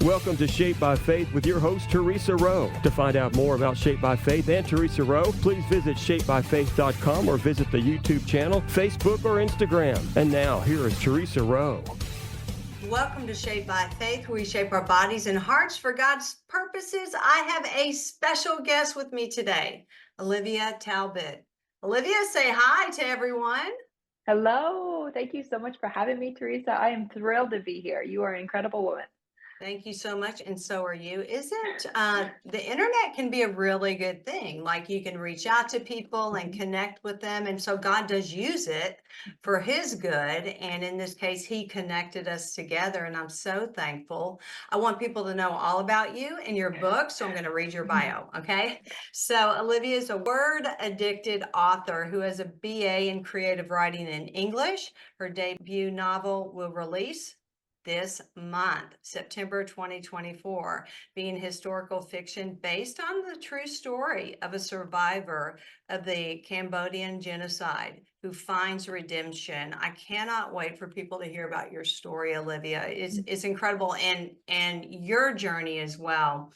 Welcome to Shaped by Faith with your host, Theresa Rowe. To find out more about Shaped by Faith and Theresa Rowe, please visit shapedbyfaith.com or visit the YouTube channel, Facebook, or Instagram. And now, here is Theresa Rowe. Welcome to Shaped by Faith, where we shape our bodies and hearts for God's purposes. I have a special guest with me today, Olivia Talbott. Olivia, say hi to everyone. Hello. Thank you so much for having me, Theresa. I am thrilled to be here. You are an incredible woman. Thank you so much, and so are you. Isn't the internet can be a really good thing? Like you can reach out to people and connect with them, and so God does use it for His good. And in this case, He connected us together, and I'm so thankful. I want people to know all about you and your book, so I'm going to read your bio. Okay, so Olivia is a word-addicted author who has a BA in creative writing in English. Her debut novel will release this month, September 2024, being historical fiction based on the true story of a survivor of the Cambodian genocide who finds redemption. I cannot wait for people to hear about your story, Olivia. It's incredible, and your journey as well.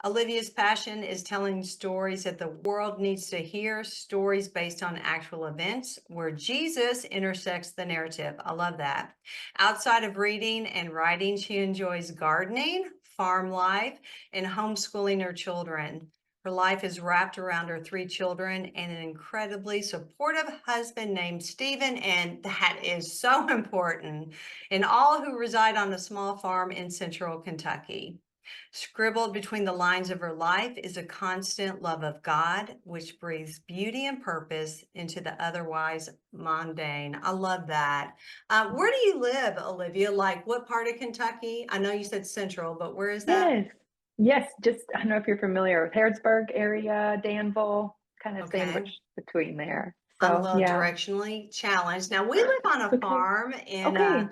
Olivia's passion is telling stories that the world needs to hear, stories based on actual events where Jesus intersects the narrative. I love that. Outside of reading and writing, she enjoys gardening, farm life, and homeschooling her children. Her life is wrapped around her 3 children and an incredibly supportive husband named Stephen, and that is so important, and all who reside on a small farm in central Kentucky. Scribbled between the lines of her life is a constant love of God, which breathes beauty and purpose into the otherwise mundane. I love that. Where do you live, Olivia? Like what part of Kentucky? I know you said central, but where is that? Yes. Just, I don't know if you're familiar with Harrodsburg area, Danville, kind of Okay. sandwiched between there. I'm a So, little yeah. directionally challenged. Now, we live on a Okay. farm in, Okay.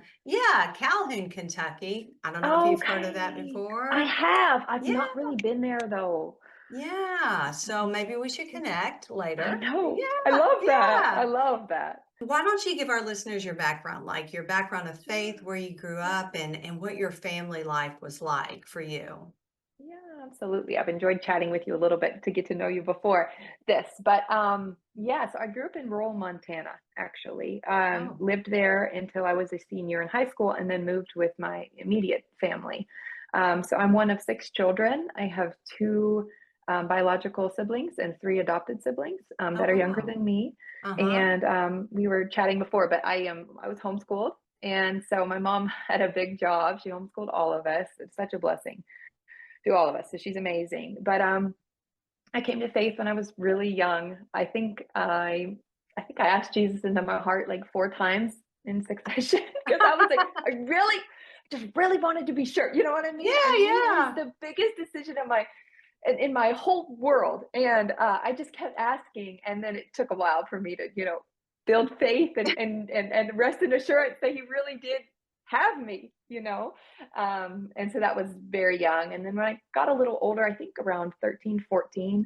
Calhoun, Kentucky. I don't know if you've heard of that before. I have. I've Yeah. not really been there though. Yeah, so maybe we should connect I later. know. I Yeah, love that. I yeah. love that. Why don't you give our listeners your background, like your background of faith, where you grew up, and what your family life was like for you? Yeah, absolutely. I've enjoyed chatting with you a little bit to get to know you before this. But so I grew up in rural Montana, actually. Oh, Lived there until I was a senior in high school and then moved with my immediate family. So I'm one of 6 children. I have 2 biological siblings and 3 adopted siblings oh, that are younger wow. than me. Uh-huh. And we were chatting before, but I was homeschooled. And so my mom had a big job. She homeschooled all of us. It's such a blessing to all of us. So she's amazing. But I came to faith when I was really young. I think I asked Jesus into my heart like 4 times in succession because I was like, just really wanted to be sure. You know what I mean? I mean, it was Yeah. the biggest decision in my whole world, and I just kept asking, and then it took a while for me to, build faith and rest in assurance that He really did have me. And so that was very young. And then when I got a little older, I think around 13, 14,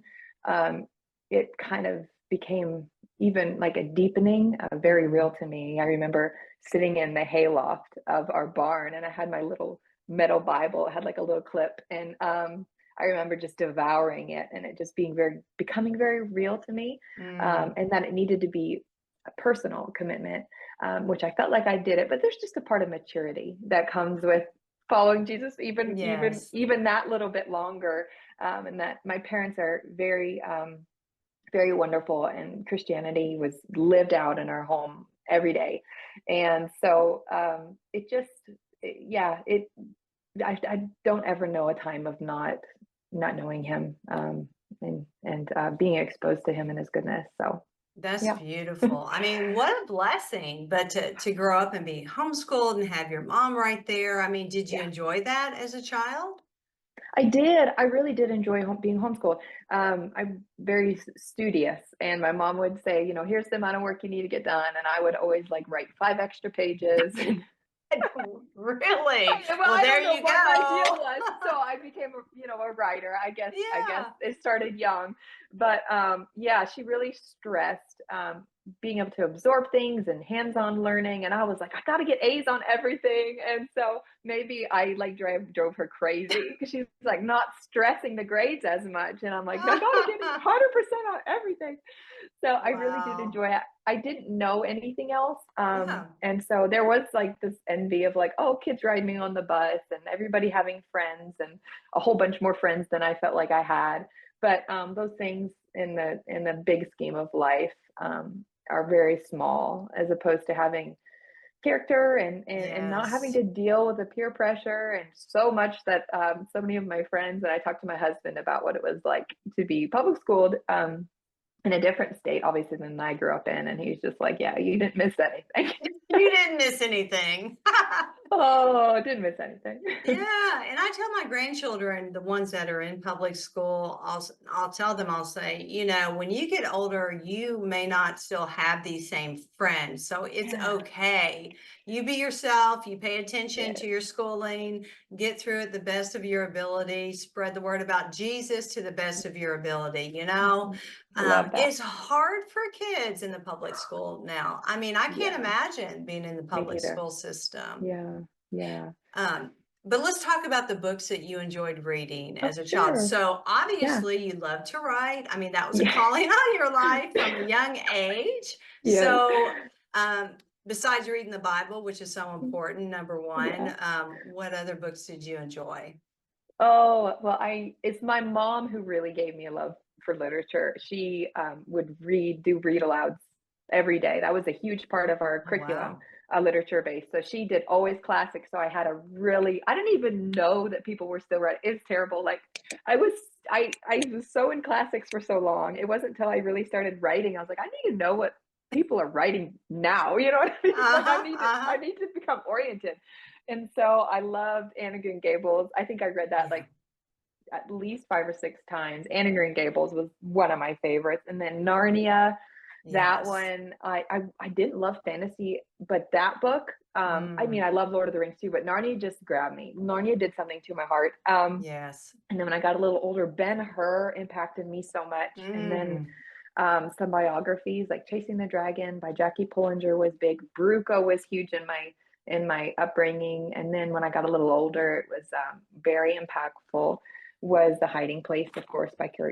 it kind of became even like a deepening, very real to me. I remember sitting in the hayloft of our barn, and I had my little metal Bible. It had like a little clip, and I remember just devouring it, and it just becoming very real to me, and that it needed to be a personal commitment, which I felt like I did it. But there's just a part of maturity that comes with following Jesus, Yes. even that little bit longer. And that my parents are very, very wonderful, and Christianity was lived out in our home every day. And so I don't ever know a time of not knowing Him, and being exposed to Him and His goodness. So That's yeah. beautiful. I mean, what a blessing. But to grow up and be homeschooled and have your mom right there. I mean, did you Yeah, enjoy that as a child? I did. I really did enjoy being homeschooled. I'm very studious, and my mom would say, here's the amount of work you need to get done, and I would always like write 5 extra pages. Really? Well, Well, I there don't know you what my deal go. was, so I became a writer. I guess Yeah. it started young, but yeah, she really stressed being able to absorb things and hands-on learning. And I was like, I got to get A's on everything. And so maybe I like drove her crazy because she's like not stressing the grades as much. And I'm like, I got to get 100% on everything. So I really did Wow. enjoy it. I didn't know anything else. Yeah. And so there was like this envy of like, oh, kids riding me on the bus and everybody having friends and a whole bunch more friends than I felt like I had. But those things in the big scheme of life are very small, as opposed to having character and not having Yes. to deal with the peer pressure and so much that so many of my friends, and I talked to my husband about what it was like to be public schooled in a different state, obviously, than I grew up in. And he's just like, yeah, you didn't miss anything. You didn't miss anything. Oh, didn't miss anything. Yeah, and I tell my grandchildren, the ones that are in public school, I'll tell them, I'll say, you know, when you get older, you may not still have these same friends. So it's Yeah. okay. You be yourself, you pay attention Yes. to your schooling, get through it the best of your ability, spread the word about Jesus to the best of your ability, you know. Love that. It's hard for kids in the public school now. I mean, I can't Yeah, imagine being in the me public either. school system. Yeah, yeah. Um, but let's talk about the books that you enjoyed reading Oh, as a child. sure. So Yeah. obviously you love to write. I mean, that was a Yeah. calling on your life from a young age. Yes. So besides reading the Bible, which is so important, number Yeah. one, what other books did you enjoy? Oh, well, it's my mom who really gave me a love for literature. She would do read alouds every day. That was a huge part of our Oh, curriculum, wow. literature based. So she did always classics. So I didn't even know that people were still writing. It's terrible. Like I was, I was so in classics for so long. It wasn't until I really started writing, I was like, I need to know what people are writing now. You know what I mean? Like Uh-huh, I uh-huh. need to become oriented. And so I loved Anne of Green Gables. I think I read that Yeah. like at least 5 or 6 times. Anne of Green Gables was one of my favorites, and then Narnia, that Yes. one, I didn't love fantasy, but that book, I mean, Mm, I love Lord of the Rings too, but Narnia just grabbed me. Narnia did something to my heart. yes. And then when I got a little older, Ben-Hur impacted me so much. And then Mm, some biographies like Chasing the Dragon by Jackie Pullinger was big. Bruco was huge in my upbringing. And then when I got a little older, it was very impactful. Was The Hiding Place, of course, by oh,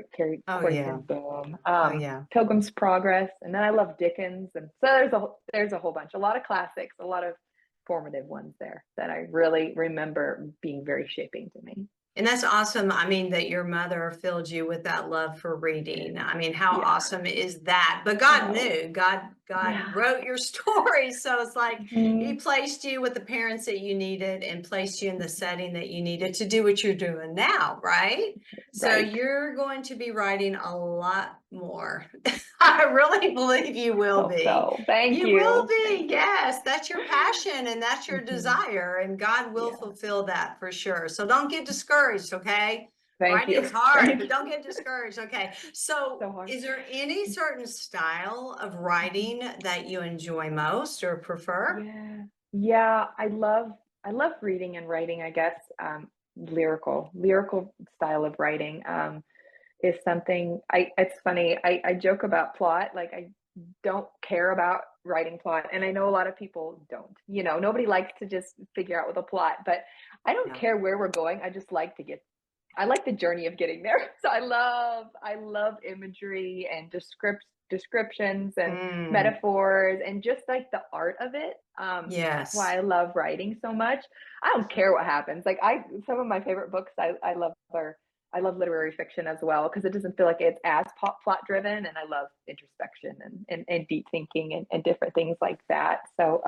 Corey yeah. ten Boom. Oh, yeah. Pilgrim's Progress, and then I love Dickens, and so there's a whole bunch, a lot of classics, a lot of formative ones there that I really remember being very shaping to me. And that's awesome. I mean, that your mother filled you with that love for reading. I mean, how Yeah, awesome is that? But I God know. knew, God Yeah. wrote your story. So it's like He Mhm. placed you with the parents that you needed and placed you in the setting that you needed to do what you're doing now, right? So Right. you're going to be writing a lot more. I really believe you will Hope be. so. Thank You will you. be, Thank you. yes. That's your passion and that's your Mhm. desire, and God will Yeah. fulfill that for sure. So don't get discouraged, okay? Thank Writing's you. hard, Thank but you. don't get discouraged, okay? So So hard. is there any certain style of writing that you enjoy most or prefer? Yeah. Yeah, I love reading and writing, I guess. Lyrical style of writing is something it's funny. I joke about plot, like I don't care about writing plot, and I know a lot of people don't. You know, nobody likes to just figure out with a plot, but I don't Yeah. care where we're going. I just like to get I like the journey of getting there. So I love imagery and descriptions and Mm, metaphors and just like the art of it. That's why yes. I love writing so much. I don't care what happens. Like some of my favorite books I love are I love literary fiction as well because it doesn't feel like it's as plot driven, and I love introspection and deep thinking and different things like that. So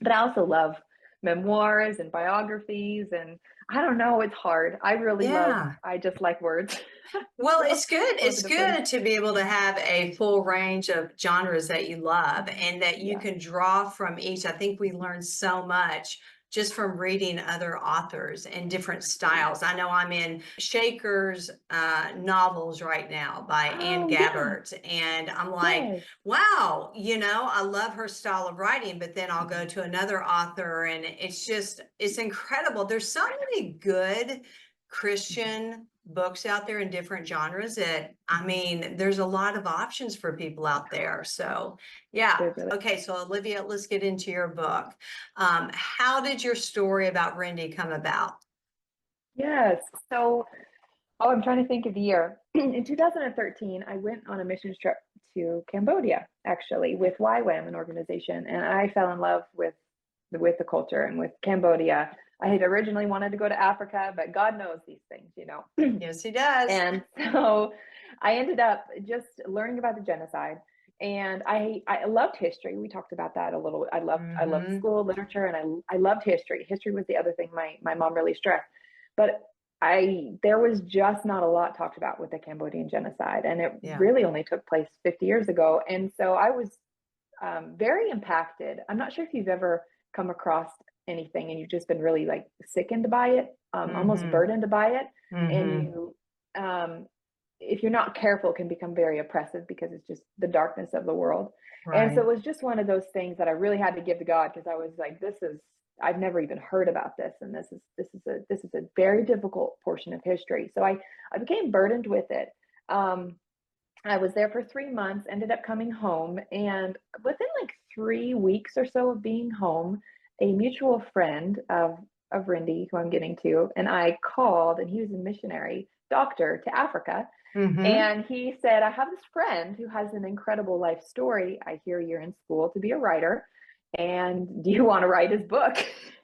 but I also love memoirs and biographies, and I don't know, it's hard. Yeah. I just like words. Well, So it's good. those are It's the things. good to be able to have a full range of genres that you love and that you Yeah. can draw from each. I think we learn so much just from reading other authors and different styles. I know I'm in Shaker's novels right now by Anne Oh, yeah. Gabbert, and I'm like, Yes. wow, you know, I love her style of writing, but then I'll go Mhm. to another author and it's incredible. There's so many good Christian books out there in different genres that, I mean, there's a lot of options for people out there. So yeah. There's really- Okay. So Olivia, let's get into your book. How did your story about Rindy come about? Yes. So, I'm trying to think of the year. In 2013, I went on a mission trip to Cambodia, actually, with YWAM, an organization, and I fell in love with the culture and with Cambodia. I had originally wanted to go to Africa, but God knows these things, you know. Yes, he does. And so I ended up just learning about the genocide. And I loved history. We talked about that a little. I loved school literature, and I loved history. History was the other thing my mom really stressed. But there was just not a lot talked about with the Cambodian genocide, and it really only took place 50 years ago. And so I was very impacted. I'm not sure if you've ever come across anything and you've just been really like sickened by it, almost burdened by it, and you, if you're not careful, can become very oppressive because it's just the darkness of the world. Right. And so it was just one of those things that I really had to give to God, because I was like, I've never even heard about this, and this is a very difficult portion of history. So I became burdened with it. I was there for 3 months, ended up coming home, and within like 3 weeks or so of being home, a mutual friend of Rindy, who I'm getting to, and I called, and he was a missionary doctor to Africa. And he said, I have this friend who has an incredible life story. I hear you're in school to be a writer, and do you want to write his book?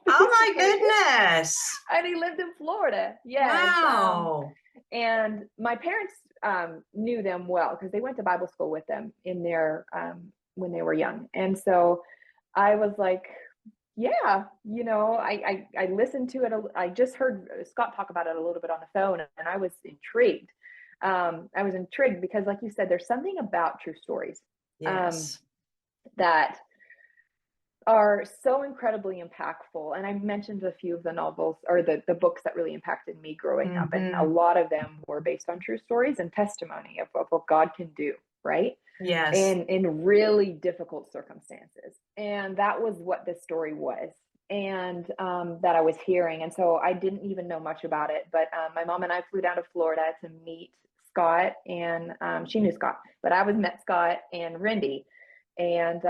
Oh my goodness. And he lived in Florida. Yes. Wow. And my parents knew them well because they went to Bible school with them in their when they were young. And so I was like, yeah, you know, I listened to it. I just heard Scott talk about it a little bit on the phone, and I was intrigued. I was intrigued because, like you said, there's something about true stories that are so incredibly impactful. And I mentioned a few of the novels or the books that really impacted me growing up. And a lot of them were based on true stories and testimony of what God can do, right? Yes. In really difficult circumstances. And that was what this story was, and that I was hearing. And so I didn't even know much about it. But my mom and I flew down to Florida to meet Scott, and she knew Scott, but I met Scott and Rindy, and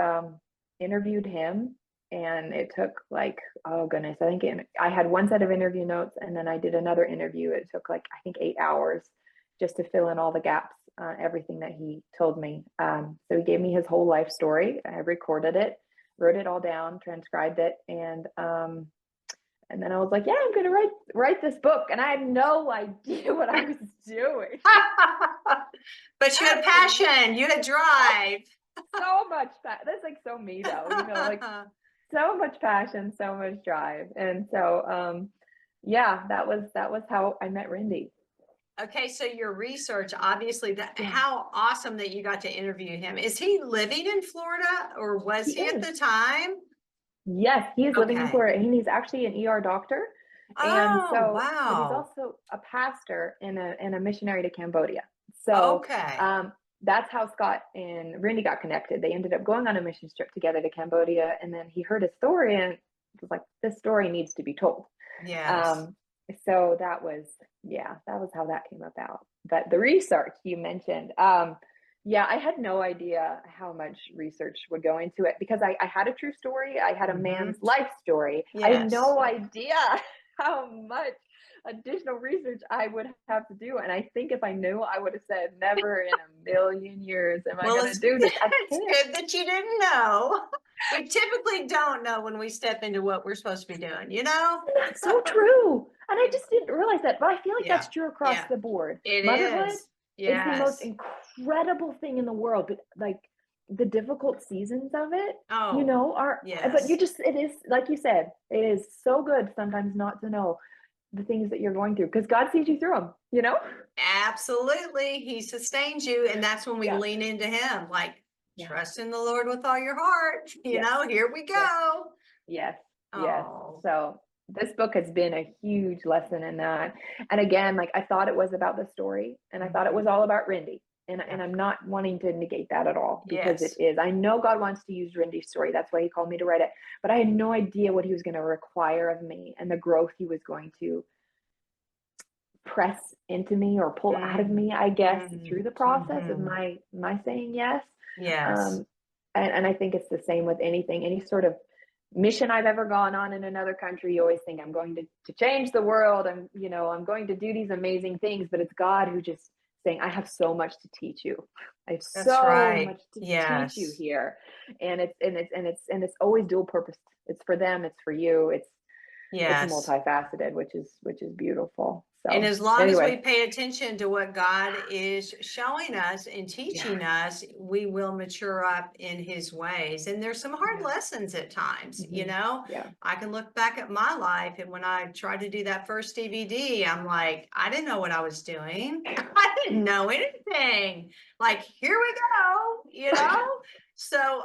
interviewed him. And it took like, oh goodness, I think I had one set of interview notes, and then I did another interview. It took like, I think 8 hours just to fill in all the gaps, everything that he told me. So he gave me his whole life story. I recorded it, wrote it all down, transcribed it, and then I was like, yeah, I'm going to write this book. And I had no idea what I was doing. But you had passion, you had drive. So much that's like so me though, you know, like so much passion, so much drive. And so yeah, that was how I met Rindy. Okay, so your research, obviously, how awesome that you got to interview him. Is he living in Florida, or was he at the time? Yes, he is living in Florida, and he's actually an ER doctor. And so wow. But he's also a pastor and a missionary to Cambodia. So that's how Scott and Rindy got connected. They ended up going on a mission trip together to Cambodia, and then he heard a story and was like, this story needs to be told. Yes. So that was how that came about. But the research you mentioned, I had no idea how much research would go into it, because I had a true story. I had a man's life story. Yes. I had no idea how much additional research I would have to do. And I think if I knew, I would have said, never in a million years am I going to do this. It's good that you didn't know. We typically don't know when we step into what we're supposed to be doing, you know? That's so true. And I just didn't realize that, but I feel like that's true across the board. Motherhood is the most incredible thing in the world, but like the difficult seasons of it, you know, but it is, like you said, it is so good sometimes not to know the things that you're going through, because God sees you through them, you know? Absolutely. He sustains you. And that's when we lean into him, like, trust in the Lord with all your heart. You know, here we go. Yes. So this book has been a huge lesson in that. And again, like, I thought it was about the story, and I thought it was all about Rindy. And I'm not wanting to negate that at all, because it is. I know God wants to use Rindy's story. That's why he called me to write it. But I had no idea what he was going to require of me and the growth he was going to press into me or pull out of me, I guess, through the process of Mhm. my saying yes. Yes. Um, and I think it's the same with anything, any sort of mission I've ever gone on in another country. You always think I'm going to change the world. I'm going to do these amazing things, but it's God who just saying, I have so much to teach you. I have That's so right. much to teach you Yes. here. And it's always dual purpose. It's for them, it's for you. It's Yes. multifaceted, which is beautiful. And So as long as we anyway, pay attention to what God is showing us and yeah, teaching us, we will mature up in his ways. And there's some hard yeah, lessons at times, hmm, yeah, I can look back at my life, and when I tried to do that first DVD, I'm like, I didn't know what I was doing. I didn't know anything. Like, here we go. So,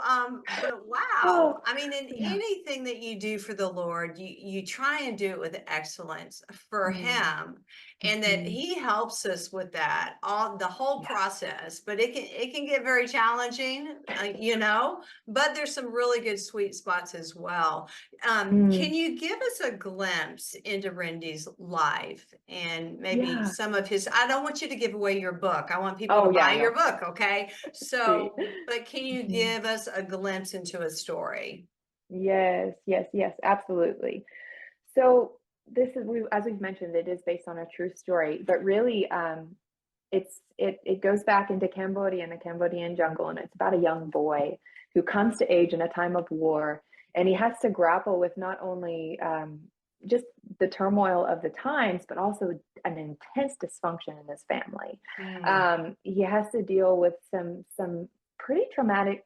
but wow, oh, I mean, in yeah, anything that you do for the Lord, you try and do it with excellence for mm, him, and that hmm, he helps us with that all the whole yeah, process. But it can get very challenging, but there's some really good sweet spots as well. mm, Can you give us a glimpse into Rindy's life and maybe yeah. some of his? I don't want you to give away your book. I want people to Oh yeah, buy I your know. book, okay? Sweet. So, but can you Mhm. give us a glimpse into a story? Yes, yes, yes, absolutely. So this is as we've mentioned, it is based on a true story, but really, it goes back into Cambodia and the Cambodian jungle, and it's about a young boy who comes to age in a time of war, and he has to grapple with not only just the turmoil of the times, but also an intense dysfunction in his family. Mm, He has to deal with some pretty traumatic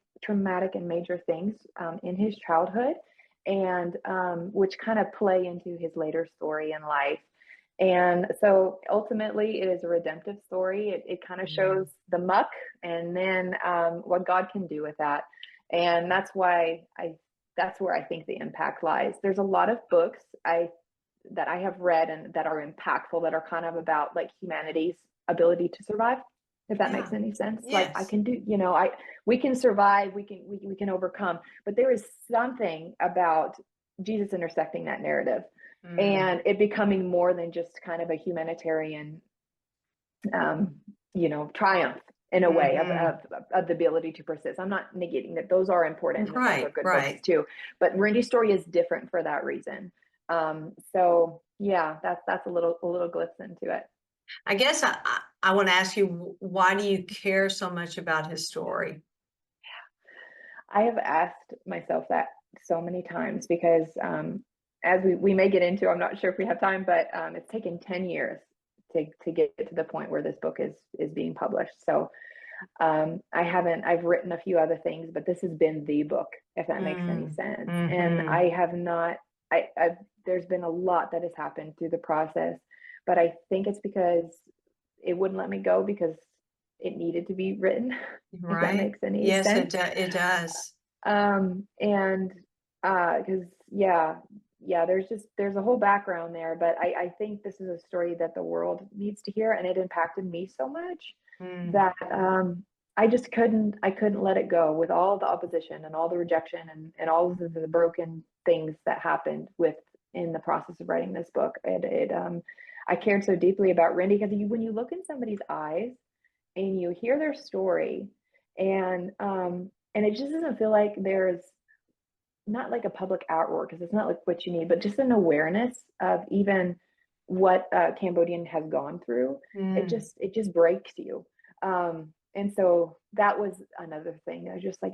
and major things in his childhood, and which kind of play into his later story in life. And so ultimately, it is a redemptive story. It kind of shows mm. the muck and then what God can do with that. And that's where I think the impact lies. There's a lot of books that I have read and that are impactful, that are kind of about like humanity's ability to survive, if that makes Yeah. any sense. Like I Yes. can do, we can survive, we can overcome, but there is something about Jesus intersecting that narrative Mm, and it becoming more than just kind of a humanitarian um, triumph in a way hmm. of the ability to persist. I'm not negating that; those are important and those are Right, good books right. too. But Rindy's story is different for that reason. So yeah, that's a little glimpse into it. I guess I want to ask you, why do you care so much about his story? I have asked myself that so many times because as we may get into, I'm not sure if we have time, but it's taken 10 years to get to the point where this book is being published. So I've written a few other things, but this has been the book, if that makes any Mm, sense. And hmm. I have not, there's been a lot that has happened through the process, but I think it's because it wouldn't let me go because it needed to be written, if that Right. makes any Yes, sense. it does. And because yeah, there's a whole background there, but I think this is a story that the world needs to hear, and it impacted me so much Mm, that I couldn't let it go with all the opposition and all the rejection and all of the broken things that happened with in the process of writing this book. I cared so deeply about Rindy because when you look in somebody's eyes and you hear their story and it just doesn't feel like there's not like a public outroar because it's not like what you need, but just an awareness of even what Cambodian has gone through. mm. It just breaks you. And so that was another thing. I was just like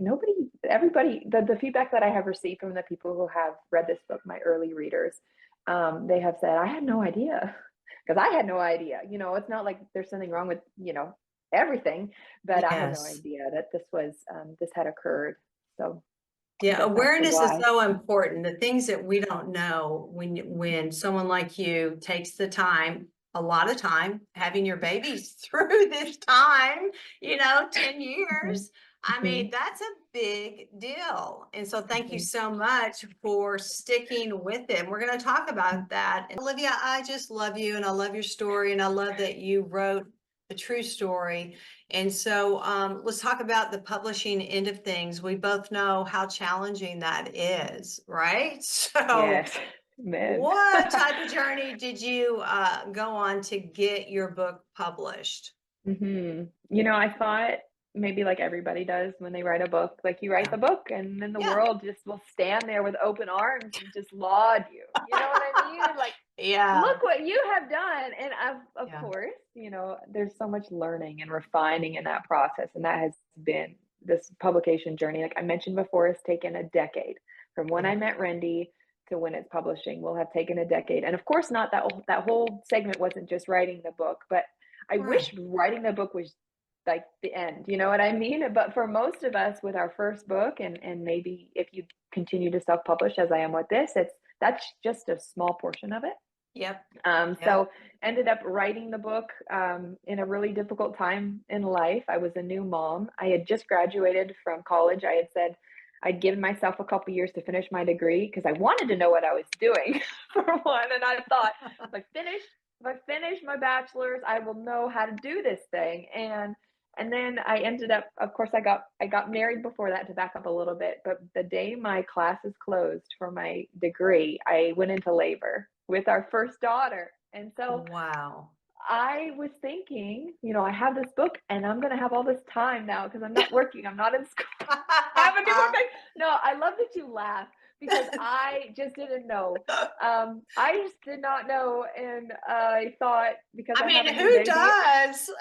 everybody, the feedback that I have received from the people who have read this book, my early readers, they have said I had no idea because I had no idea. It's not like there's something wrong with everything, but I had no Yes. idea that this had occurred. So I Yeah, guess that's the awareness is why. so important. The things that we don't know, when someone like you takes the time, a lot of time, having your babies through this time, 10 Mhm, years. I mhm, mean, that's a big deal. And so thank you mhm, so much for sticking with it. We're going to talk mhm. about that. And Olivia, I just love you and I love your story and I love that you wrote a true story. And so let's talk about the publishing end of things. We both know how challenging that is, right? So Yes. Man. What type of journey did you go on to get your book published? I thought maybe like everybody does when they write a book, like you write Yeah. the book and then the Yeah. world just will stand there with open arms and just laud you. You know what I mean? Like, Yeah. look what you have done. And of Yeah. course, there's so much learning and refining in that process. And that has been this publication journey. Like I mentioned before, it's taken a decade from when Yeah. I met Rindy to when it's publishing will have taken a decade. And of course, not that whole segment wasn't just writing the book, but I Right. wish writing the book was like the end, you know what I mean? But for most of us with our first book, and maybe if you continue to self-publish as I am with this, that's just a small portion of it. Yep. So ended up writing the book in a really difficult time in life. I was a new mom. I had just graduated from college. I had said I'd given myself a couple years to finish my degree because I wanted to know what I was doing for one. And I thought, if I finish my bachelor's, I will know how to do this thing. And then I ended up, of course, I got married before that, to back up a little bit. But the day my classes closed for my degree, I went into labor with our first daughter. And so Wow. I was thinking, I have this book and I'm going to have all this time now because I'm not working. I'm not in school. I have a new book. No, I love that you laugh because I just didn't know. I just did not know. And I thought because I I have mean, a new who baby. does?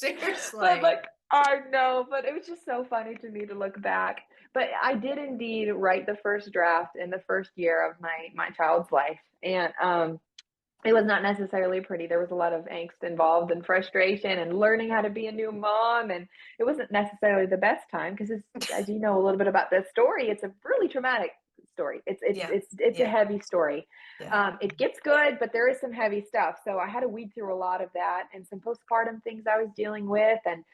But Seriously. like, I know, but it was just so funny to me to look back. But I did indeed write the first draft in the first year of my child's life. And it was not necessarily pretty. There was a lot of angst involved and frustration and learning how to be a new mom. And it wasn't necessarily the best time because, as you know a little bit about this story, it's a really traumatic story. It's a heavy story. Yeah. It gets good, but there is some heavy stuff. So I had to weed through a lot of that and some postpartum things I was dealing with and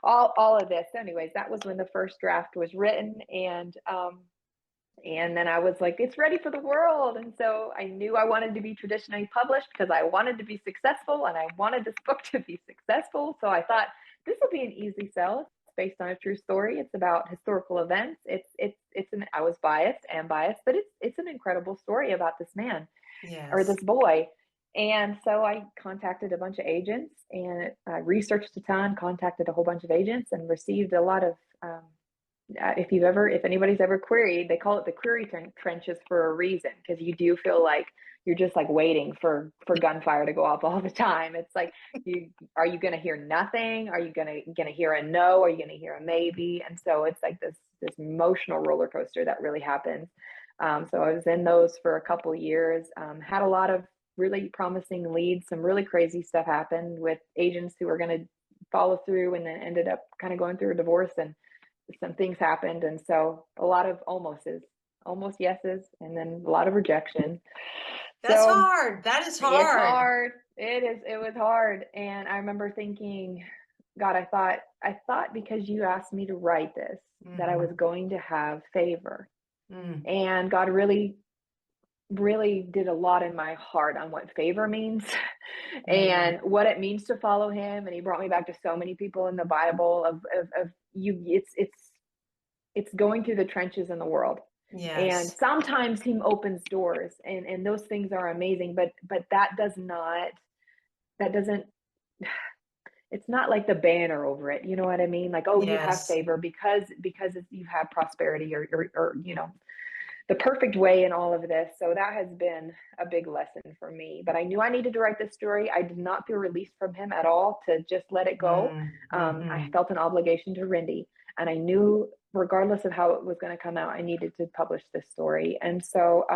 all of this. So anyways, that was when the first draft was written. And then I was like, it's ready for the world. And so I knew I wanted to be traditionally published because I wanted to be successful and I wanted this book to be successful. So I thought this will be an easy sell. It's based on a true story. It's about historical events. I was biased, but it's an incredible story about this man or Yes. this boy. And so I contacted a bunch of agents and I researched a ton, contacted a whole bunch of agents and received a lot of, if anybody's ever queried, they call it the query trenches for a reason, because you do feel like you're just like waiting for gunfire to go off all the time. It's like, are you going to hear nothing? Are you going to hear a no? Are you going to hear a maybe? And so it's like this emotional roller coaster that really happens. So I was in those for a couple years, had a lot of really promising leads. Some really crazy stuff happened with agents who were going to follow through and then ended up kind of going through a divorce, and some things happened. And so a lot of almost yeses, and then a lot of rejection. That's So hard. That is hard. it's hard. It was hard. And I remember thinking, God, I thought because you asked me to write this, that I was going to have favor. And God really did a lot in my heart on what favor means and what it means to follow him. And he brought me back to so many people in the Bible of you. It's going through the trenches in the world. Yes. And sometimes he opens doors and those things are amazing, but that doesn't, it's not like the banner over it. You know what I mean? Like, oh, you have favor because you have prosperity or the perfect way in all of this. So that has been a big lesson for me. But I knew I needed to write this story. I did not feel released from him at all to just let it go. I felt an obligation to Rindy, and I knew regardless of how it was going to come out, I needed to publish this story. And so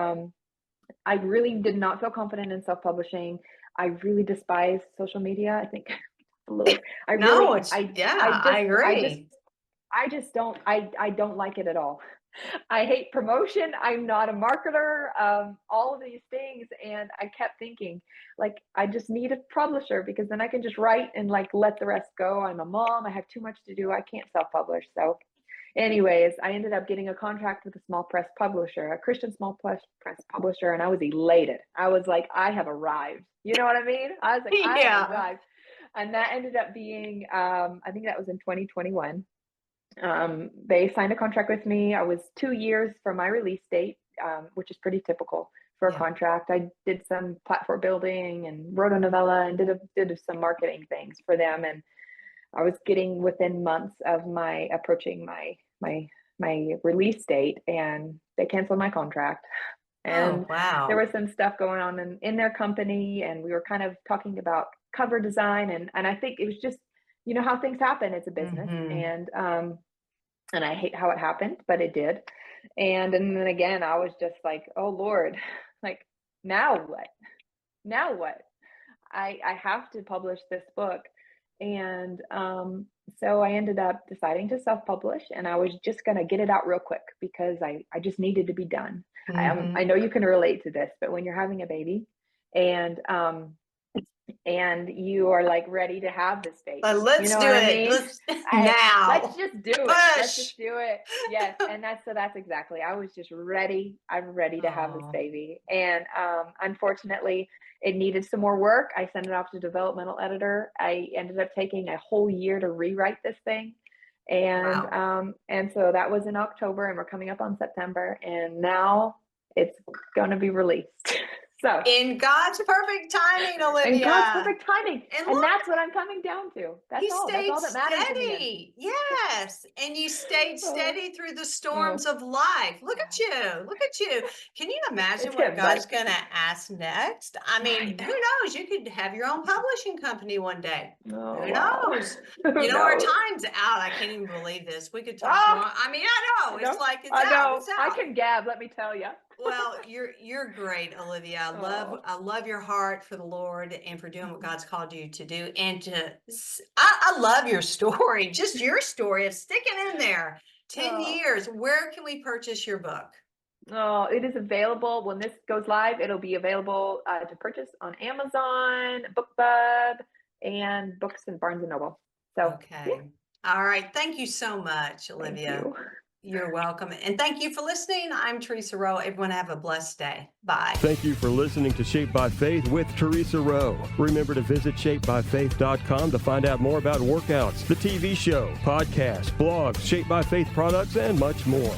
I really did not feel confident in self-publishing. I really despise social media. I think a little. I agree. I don't like it at all. I hate promotion. I'm not a marketer, all of these things. And I kept thinking, like, I just need a publisher because then I can just write and like let the rest go. I'm a mom. I have too much to do. I can't self-publish. So anyways, I ended up getting a contract with a small press publisher, a Christian small press publisher. And I was elated. I was like, I have arrived. You know what I mean? I was like, I have arrived. And that ended up being, I think that was in 2021. They signed a contract with me. I was 2 years from my release date, which is pretty typical for a Yeah. contract. I did some platform building and wrote a novella and did some marketing things for them. And I was getting within months of my approaching my release date, and they canceled my contract. And Oh, wow. there was some stuff going on in their company, and we were kind of talking about cover design, and I think it was just, you know how things happen. It's a business, and I hate how it happened, but it did. And then again, I was just like, oh Lord, like now what? Now what? I have to publish this book. And so I ended up deciding to self-publish, and I was just going to get it out real quick because I just needed to be done. I know you can relate to this, but when you're having a baby and you are like ready to have this baby, Let's you know do what I it. mean? Let's now. Let's just do it. Let's Push. just do it. Yes. And that's exactly, I was just ready. I'm ready to have this Aw. baby. And unfortunately, it needed some more work. I sent it off to developmental editor. I ended up taking a whole year to rewrite this thing. And so that was in October, and we're coming up on September, and now it's going to be released. So In God's perfect timing, Olivia. in God's perfect timing. And And look, that's what I'm coming down to. That's you all. That's stayed all that matters in the end. steady. Yes. And you stayed Oh. steady through the storms of life. Look at you. Look at you. Can you imagine It's what good, God's but going to ask next? I mean, I who knows? You could have your own publishing company one day. Oh, Who wow. knows? Who You know, our knows? time's out. I can't even believe this. We could talk Ah! more. I mean, I know. It's like it's I know. out. It's I out. can gab, let me tell you. Well, you're great, Olivia. I love your heart for the Lord and for doing what God's called you to do. And I love your story, just your story of sticking in there 10 Oh. years. Where can we purchase your book? Oh, it is available when this goes live. It'll be available to purchase on Amazon, BookBub, and Books and Barnes and Noble. So Okay. All right. Thank you so much, thank Olivia. you. You're welcome. And thank you for listening. I'm Theresa Rowe. Everyone have a blessed day. Bye. Thank you for listening to Shaped by Faith with Theresa Rowe. Remember to visit shapedbyfaith.com to find out more about workouts, the TV show, podcasts, blogs, Shaped by Faith products, and much more.